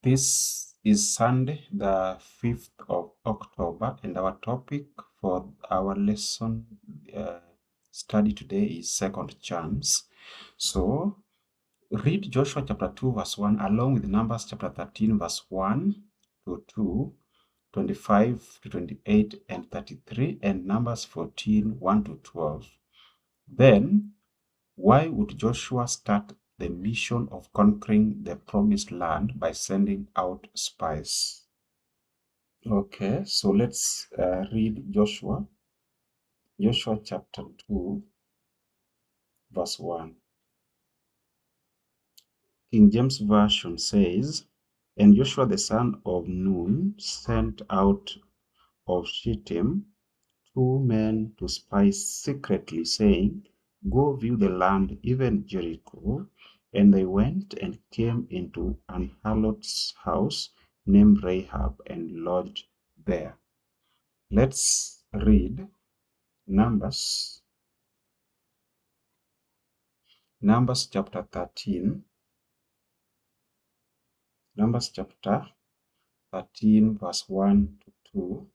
This is Sunday, the 5th of October, and our topic for our lesson study today is Second Chance. So, read Joshua chapter 2, verse 1, along with Numbers chapter 13, verse 1 to 2, 25 to 28, and 33, and Numbers 14, 1 to 12. Then, why would Joshua start the mission of conquering the promised land by sending out spies? Okay, so let's read Joshua chapter 2, verse 1. King James Version says, "And Joshua the son of Nun sent out of Shittim 2 men to spy secretly, saying, Go view the land, even Jericho. And they went and came into an harlot's house named Rahab and lodged there." Let's read Numbers chapter 13. Numbers chapter 13, verse 1 to 2.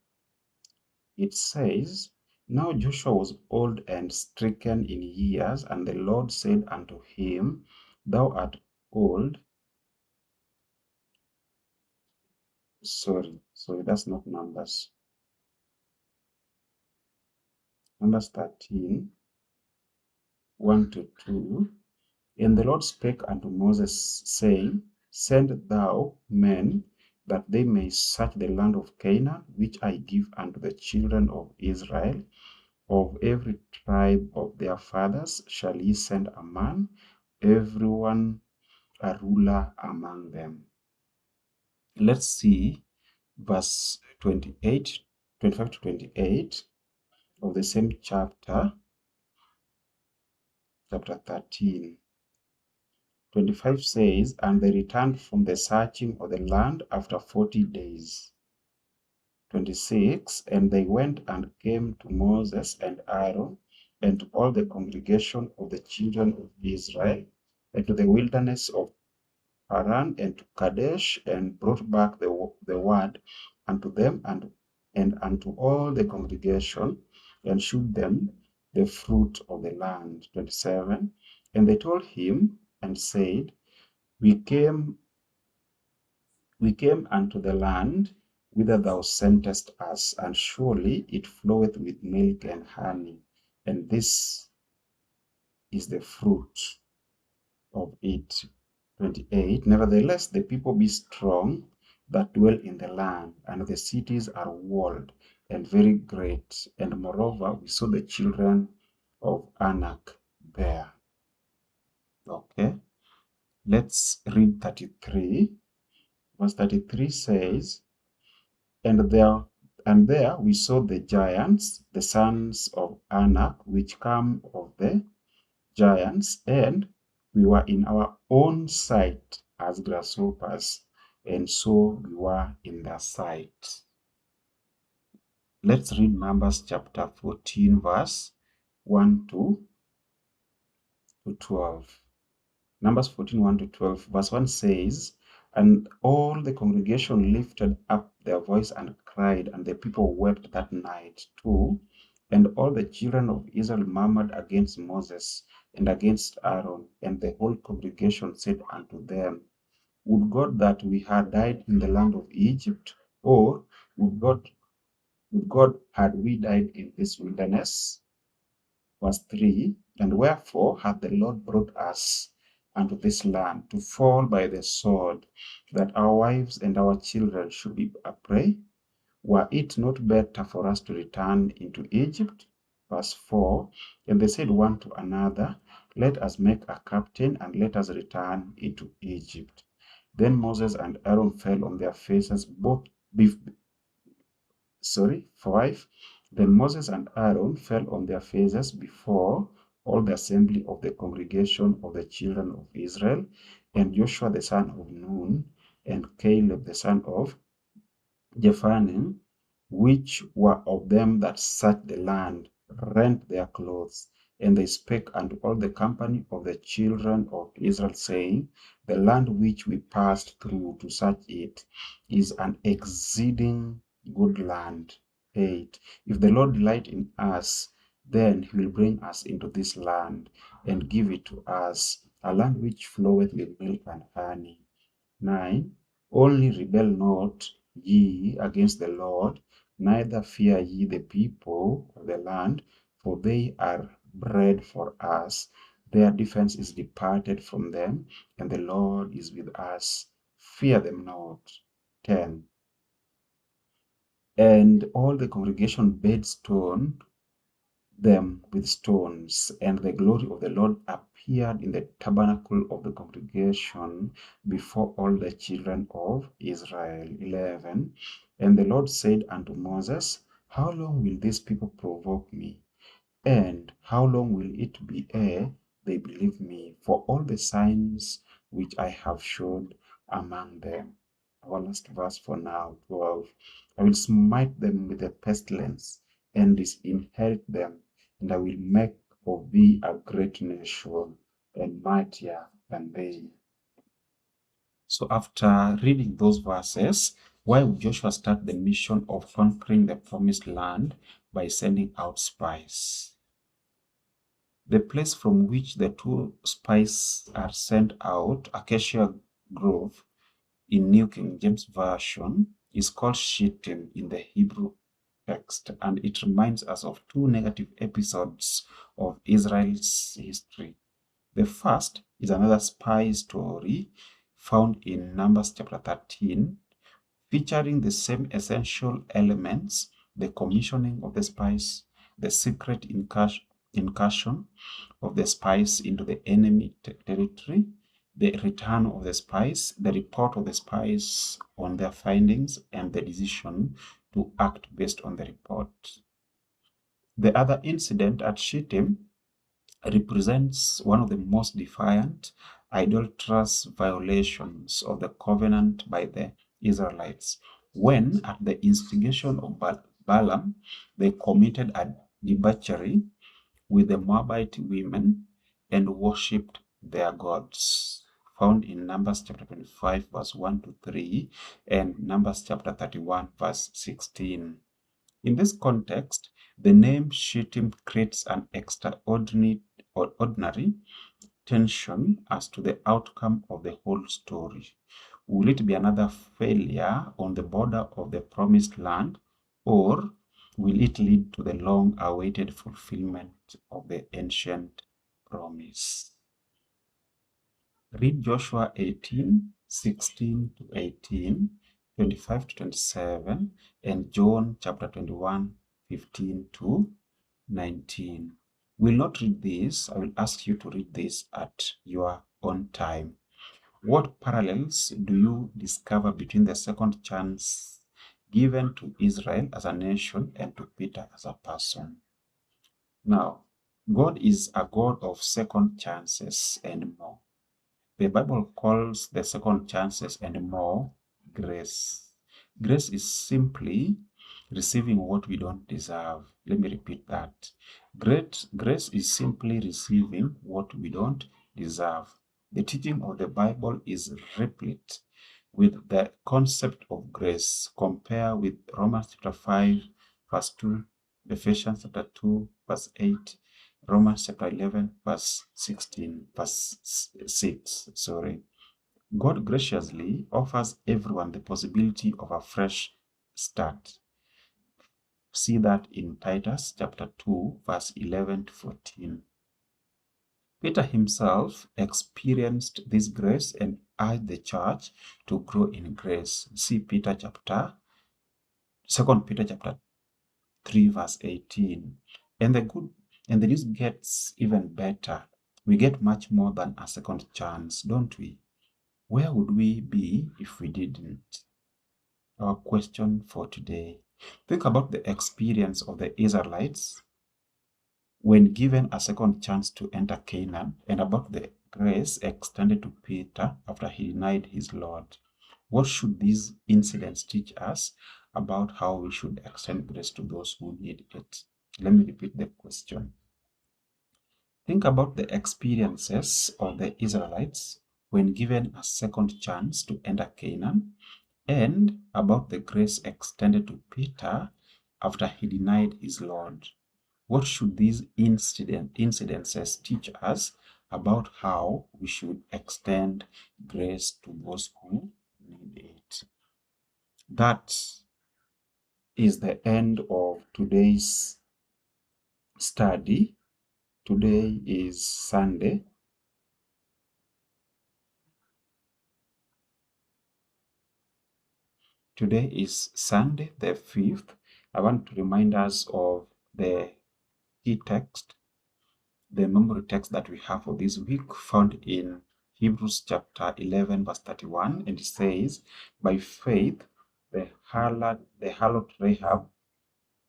It says, "Now Joshua was old and stricken in years, and the Lord said unto him, Thou art old." Sorry, that's not Numbers. Numbers 13, 1 to 2. "And the Lord spake unto Moses, saying, Send thou men, that they may search the land of Canaan, which I give unto the children of Israel. Of every tribe of their fathers shall ye send a man, every one a ruler among them." Let's see verse 25 to 28 of the same chapter 13. 25 says, "And they returned from the searching of the land after 40 days. 26, "And they went and came to Moses and Aaron and to all the congregation of the children of Israel, and to the wilderness of Paran and to Kadesh, and brought back the word unto them and unto all the congregation, and shewed them the fruit of the land." 27, "And they told him and said, We came unto the land whither thou sentest us, and surely it floweth with milk and honey, and this is the fruit of it." 28, "Nevertheless the people be strong that dwell in the land, and the cities are walled and very great. And moreover, we saw the children of Anak there." Okay, let's read 33. Verse 33 says, And there we saw the giants, the sons of Anak, which come of the giants, and we were in our own sight as grasshoppers, and so we were in their sight. Let's read Numbers chapter 14, verse 1 to 12. Numbers 14, 1 to 12. Verse 1 says, "And all the congregation lifted up their voice and cried, and the people wept that night too. And all the children of Israel murmured against Moses and against Aaron. And the whole congregation said unto them, Would God that we had died in the land of Egypt, or would God had we died in this wilderness?" Verse 3, "And wherefore hath the Lord brought us unto this land, to fall by the sword, that our wives and our children should be a prey? Were it not better for us to return into Egypt?" Verse 4, "And they said one to another, Let us make a captain, and let us return into Egypt. Then Moses and Aaron fell on their faces, 5. "Then Moses and Aaron fell on their faces before all the assembly of the congregation of the children of Israel, and Joshua the son of Nun, and Caleb the son of Jephunneh, which were of them that searched the land, rent their clothes, And they spake unto all the company of the children of Israel, saying, The land which we passed through to search it is an exceeding good land. 8. If the Lord delight in us, then he will bring us into this land, and give it to us, a land which floweth with milk and honey. 9. Only rebel not ye against the Lord, neither fear ye the people of the land, for they are bread for us. Their defense is departed from them, and the Lord is with us. Fear them not. 10. And all the congregation bade stone them with stones, and the glory of the Lord appeared in the tabernacle of the congregation before all the children of Israel. 11. And the Lord said unto Moses, How long will these people provoke me? And how long will it be ere they believe me for all the signs which I have showed among them? Our last verse for now, 12. I will smite them with a pestilence and disinherit them, and I will make of thee a great nation and mightier than they. So after reading those verses, why would Joshua start the mission of conquering the promised land by sending out spies? The place from which the two spies are sent out, Acacia Grove, in New King James Version, is called Shittim in the Hebrew text, and it reminds us of two negative episodes of Israel's history. The first is another spy story found in Numbers chapter 13, featuring the same essential elements: the commissioning of the spies, the secret incursion of the spies into the enemy territory, the return of the spies, the report of the spies on their findings, and the decision to act based on the report. The other incident at Shittim represents one of the most defiant, idolatrous violations of the covenant by the Israelites, when, at the instigation of Balaam, they committed a debauchery with the Moabite women and worshipped their gods, found in Numbers chapter 25, verse 1 to 3, and Numbers chapter 31, verse 16. In this context, the name Shittim creates an extraordinary tension as to the outcome of the whole story. Will it be another failure on the border of the promised land, or will it lead to the long-awaited fulfillment of the ancient promise? Read Joshua 18, 16 to 18, 25 to 27, and John chapter 21, 15 to 19. Will not read this. I will ask you to read this at your own time. What parallels do you discover between the second chance given to Israel as a nation and to Peter as a person? Now, God is a God of second chances and more. The Bible calls the second chances and more grace. Grace is simply receiving what we don't deserve. Let me repeat that. Grace is simply receiving what we don't deserve. The teaching of the Bible is replete with the concept of grace. Compare with Romans chapter 5, verse 2, Ephesians chapter 2, verse 8, Romans chapter 11, verse 16, verse 6. God graciously offers everyone the possibility of a fresh start. See that in Titus chapter 2, verse 11 to 14. Peter himself experienced this grace and urged the church to grow in grace. See 2 Peter chapter 3, verse 18. And the news gets even better. We get much more than a second chance, don't we? Where would we be if we didn't? Our question for today. Think about the experience of the Israelites when given a second chance to enter Canaan, and about the grace extended to Peter after he denied his Lord. What should these incidents teach us about how we should extend grace to those who need it? Let me repeat the question. Think about the experiences of the Israelites when given a second chance to enter Canaan, and about the grace extended to Peter after he denied his Lord. What should these incidences teach us about how we should extend grace to those who need it? That is the end of today's study. Today is Sunday. Today is Sunday, the 5th. I want to remind us of the key text, the memory text that we have for this week, found in Hebrews chapter 11, verse 31, and it says, "By faith the harlot Rahab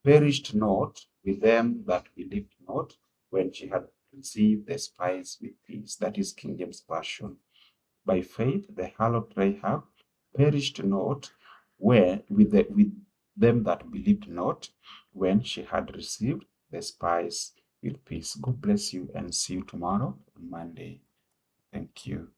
perished not with them that believed not, when she had received the spies with peace." That is King James Version. By faith the harlot Rahab perished not with them that believed not, when she had received the spies with peace. God bless you, and see you tomorrow on Monday. Thank you.